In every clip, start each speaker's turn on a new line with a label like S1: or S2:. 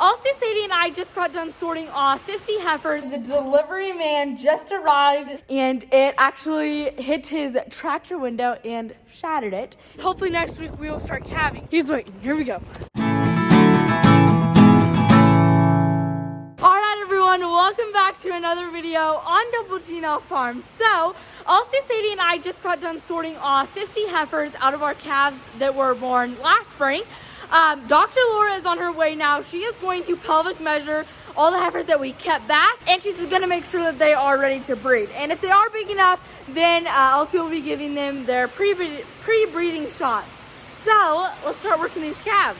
S1: Also, Sadie and I just got done sorting off 50 heifers. The delivery man just arrived and it actually hit his tractor window and shattered it. Hopefully next week we will start calving. He's waiting. Here we go. Alright everyone, welcome back to another video on Double Gino Farm. So, also Sadie and I just got done sorting off 50 heifers out of our calves that were born last spring. Dr. Laura is on her way now. She is going to pelvic measure all the heifers that we kept back, and she's going to make sure that they are ready to breed. And if they are big enough, then Elsie will be giving them their pre-breeding shots. So, let's start working these calves.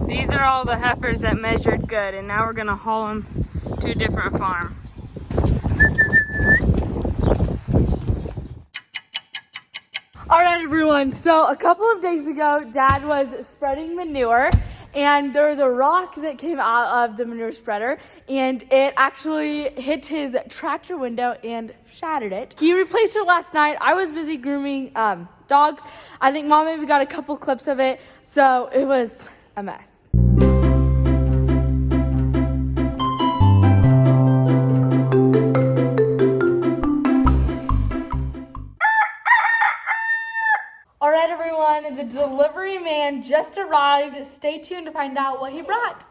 S1: These are all the heifers that measured good, and now we're gonna haul them to a different farm. All right, everyone, so a couple of days ago, Dad was spreading manure, and there was a rock that came out of the manure spreader, and it actually hit his tractor window and shattered it. He replaced it last night. I was busy grooming dogs. I think Mom maybe got a couple clips of it, so it was a mess. All right, everyone, the delivery man just arrived. Stay tuned to find out what he brought.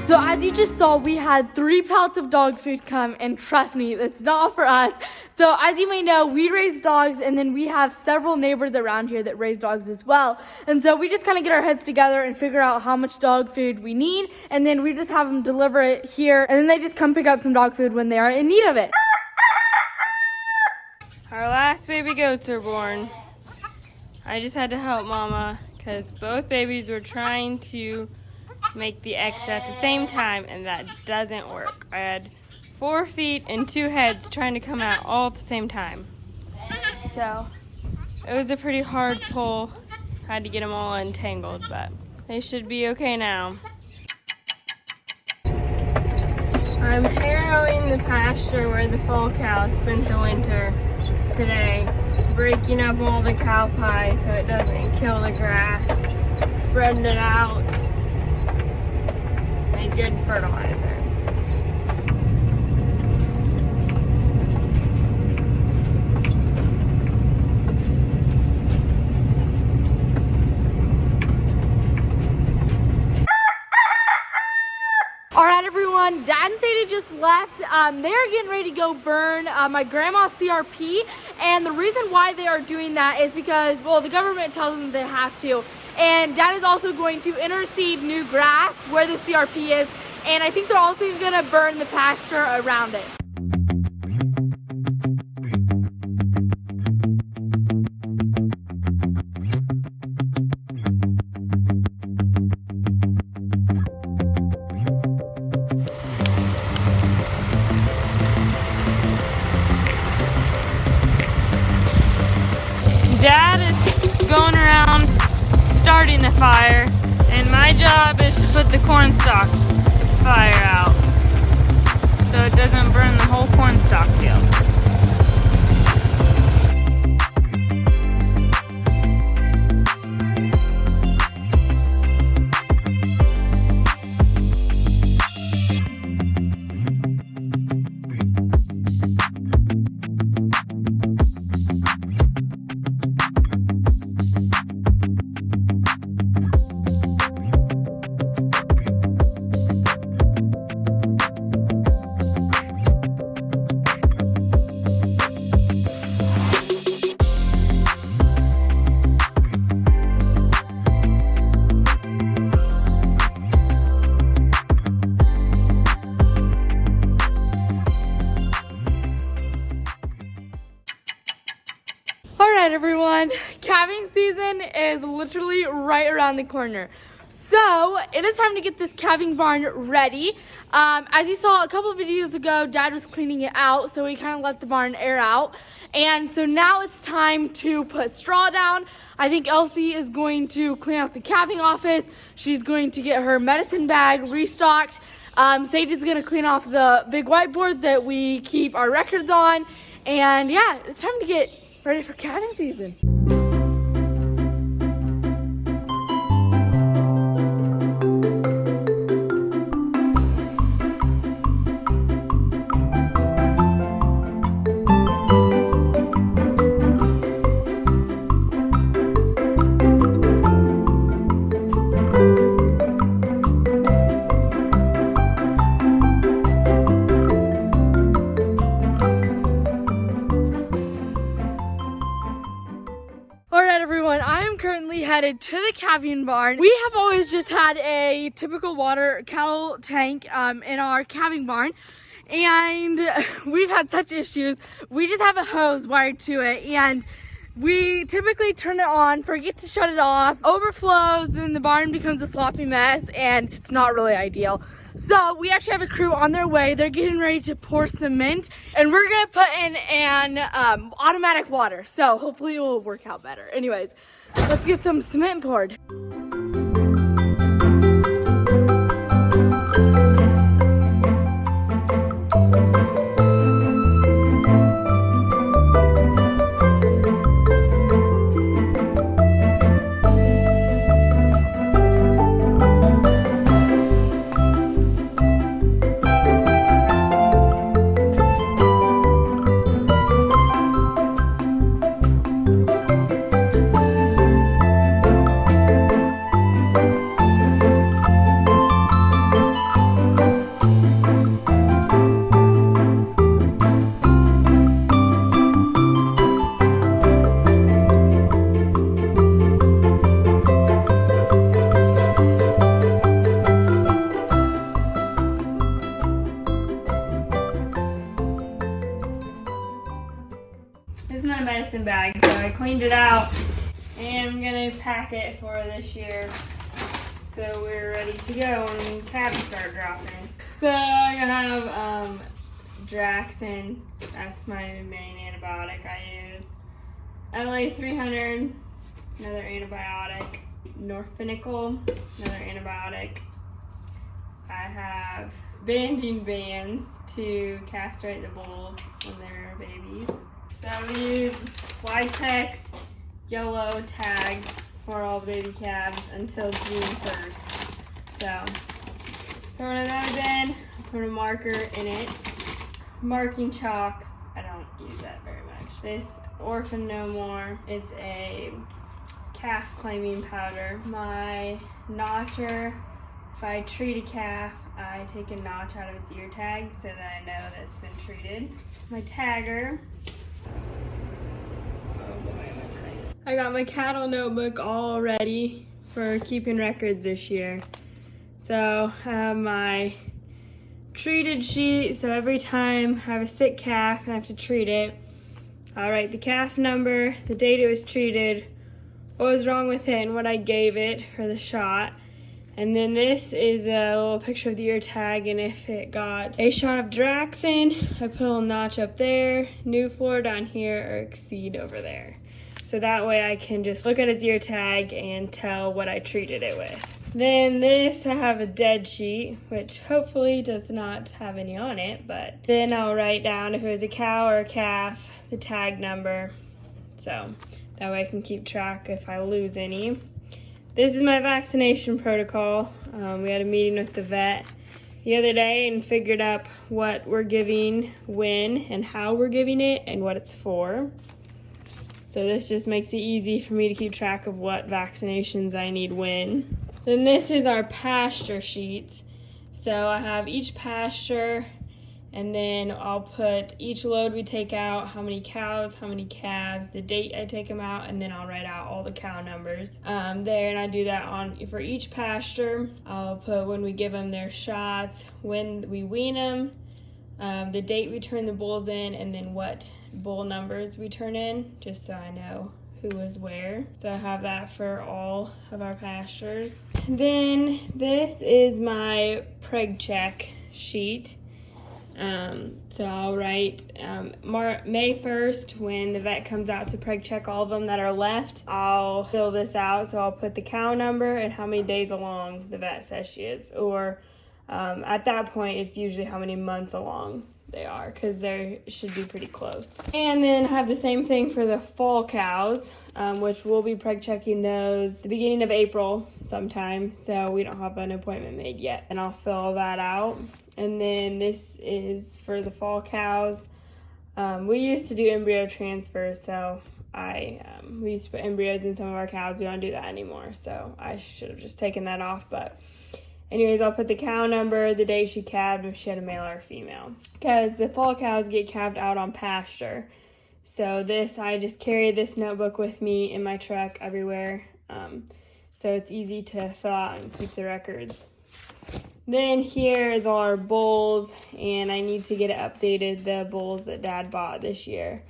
S1: So as you just saw, we had 3 pallets of dog food come, and trust me, it's not for us. So as you may know, we raise dogs, and then we have several neighbors around here that raise dogs as well. And so we just kind of get our heads together and figure out how much dog food we need, and then we just have them deliver it here, and then they just come pick up some dog food when they are in need of it. Our last baby goats were born. I just had to help Mama because both babies were trying to make the eggs at the same time, and that doesn't work. I had 4 feet and 2 heads trying to come out all at the same time. So it was a pretty hard pull. Had to get them all entangled, but they should be okay now. I'm harrowing the pasture where the fall cows spent the winter today, breaking up all the cow pie so it doesn't kill the grass, spreading it out. Good fertilizer. All right, everyone, Dad and Sadie just left. They're getting ready to go burn my grandma's CRP, and the reason why they are doing that is because, well, the government tells them they have to. And Dad is also going to interseed new grass where the CRP is, and I think they're also going to burn the pasture around it. Dad is going around starting the fire, and my job is to put the corn stalk fire out so it doesn't burn the whole corn stalk field. season is literally right around the corner. So it is time to get this calving barn ready. As you saw a couple of videos ago, Dad was cleaning it out, so we kind of let the barn air out. And so now it's time to put straw down. I think Elsie is going to clean out the calving office. She's going to get her medicine bag restocked. Sadie's gonna clean off the big whiteboard that we keep our records on. And yeah, it's time to get ready for calving season. I am currently headed to the calving barn. We have always just had a typical water cattle tank in our calving barn, and we've had such issues. We just have a hose wired to it, and we typically turn it on, forget to shut it off, overflows, then the barn becomes a sloppy mess, and it's not really ideal. So we actually have a crew on their way. They're getting ready to pour cement, and we're gonna put in an automatic water. So hopefully it will work out better. Anyways, let's get some cement poured.
S2: This is my medicine bag, so I cleaned it out and I'm gonna pack it for this year so we're ready to go when calves start dropping. So I have Draxin, that's my main antibiotic I use. LA 300, another antibiotic. Norfinical, another antibiotic. I have banding bands to castrate the bulls when they're babies. So I use Vitex yellow tags for all baby calves until June 1st. So put one of those in, put a marker in it. Marking chalk, I don't use that very much. This Orphan No More, it's a calf claiming powder. My notcher, if I treat a calf, I take a notch out of its ear tag so that I know that it's been treated. My tagger. I got my cattle notebook all ready for keeping records this year. So I have my treated sheet, so every time I have a sick calf and I have to treat it, I'll write the calf number, the date it was treated, what was wrong with it, and what I gave it for the shot. And then this is a little picture of the ear tag, and if it got a shot of Draxin, I put a little notch up there, new floor down here, or exceed over there. So that way I can just look at its ear tag and tell what I treated it with. Then this, I have a dead sheet, which hopefully does not have any on it, but then I'll write down if it was a cow or a calf, the tag number, so that way I can keep track if I lose any. This is my vaccination protocol. We had a meeting with the vet the other day and figured out what we're giving, when, and how we're giving it, and what it's for. So this just makes it easy for me to keep track of what vaccinations I need when. Then this is our pasture sheet. So I have each pasture, and then I'll put each load we take out, how many cows, how many calves, the date I take them out, and then I'll write out all the cow numbers there, and I do that for each pasture. I'll put when we give them their shots, when we wean them, the date we turn the bulls in, and then what bull numbers we turn in, just so I know who was where. So I have that for all of our pastures. Then this is my preg check sheet. So I'll write May 1st, when the vet comes out to preg check all of them that are left, I'll fill this out. So I'll put the cow number and how many days along the vet says she is. Or at that point, it's usually how many months along they are, because they should be pretty close. And then have the same thing for the fall cows, which we'll be preg checking those the beginning of April sometime, so we don't have an appointment made yet. And I'll fill that out. And then this is for the fall cows. We used to do embryo transfers, so we used to put embryos in some of our cows. We don't do that anymore, so I should have just taken that off. But anyways, I'll put the cow number, the day she calved, if she had a male or a female, because the fall cows get calved out on pasture. So I just carry this notebook with me in my truck everywhere, so it's easy to fill out and keep the records. Then here is all our bulls, and I need to get it updated, the bulls that Dad bought this year.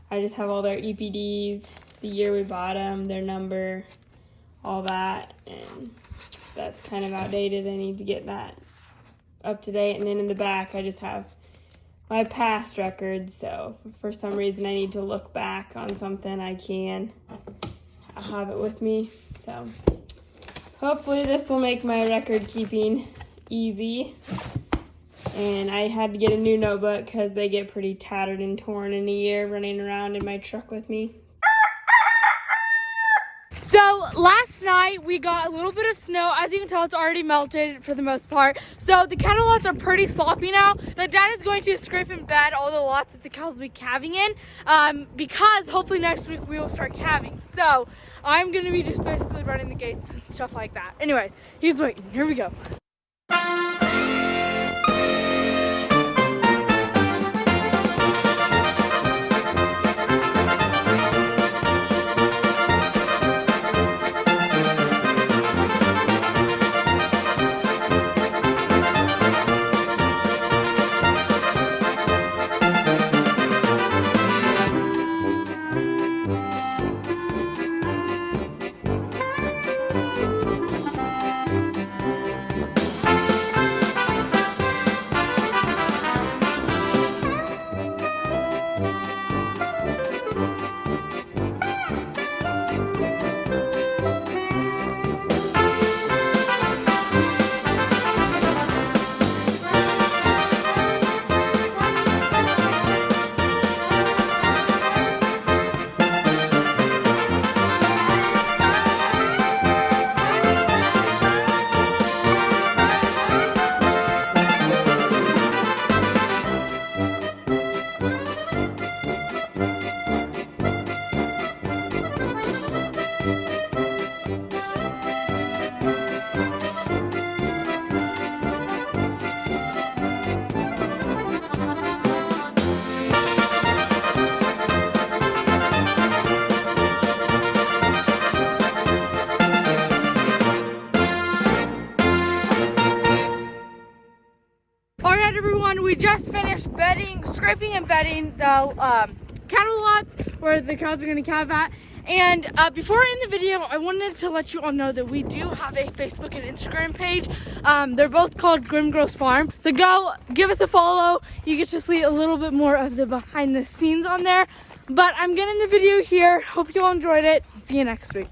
S2: I just have all their EPDs, the year we bought them, their number, all that, and that's kind of outdated. I need to get that up to date. And then in the back, I just have my past records, so if for some reason I need to look back on something, I'll have it with me. So hopefully this will make my record keeping easy. And I had to get a new notebook because they get pretty tattered and torn in a year running around in my truck with me.
S1: So last night we got a little bit of snow. As you can tell, it's already melted for the most part. So the cattle lots are pretty sloppy now. The dad is going to scrape and bed all the lots that the cows will be calving in, because hopefully next week we will start calving. So I'm going to be just basically running the gates and stuff like that. Anyways, he's waiting. Here we go. Everyone, we just finished scraping and bedding the cattle lots where the cows are going to calve at. And before I end the video, I wanted to let you all know that we do have a Facebook and Instagram page. They're both called Grimm Grows Farm. So go give us a follow. You get to see a little bit more of the behind the scenes on there. But I'm getting the video here. Hope you all enjoyed it. See you next week.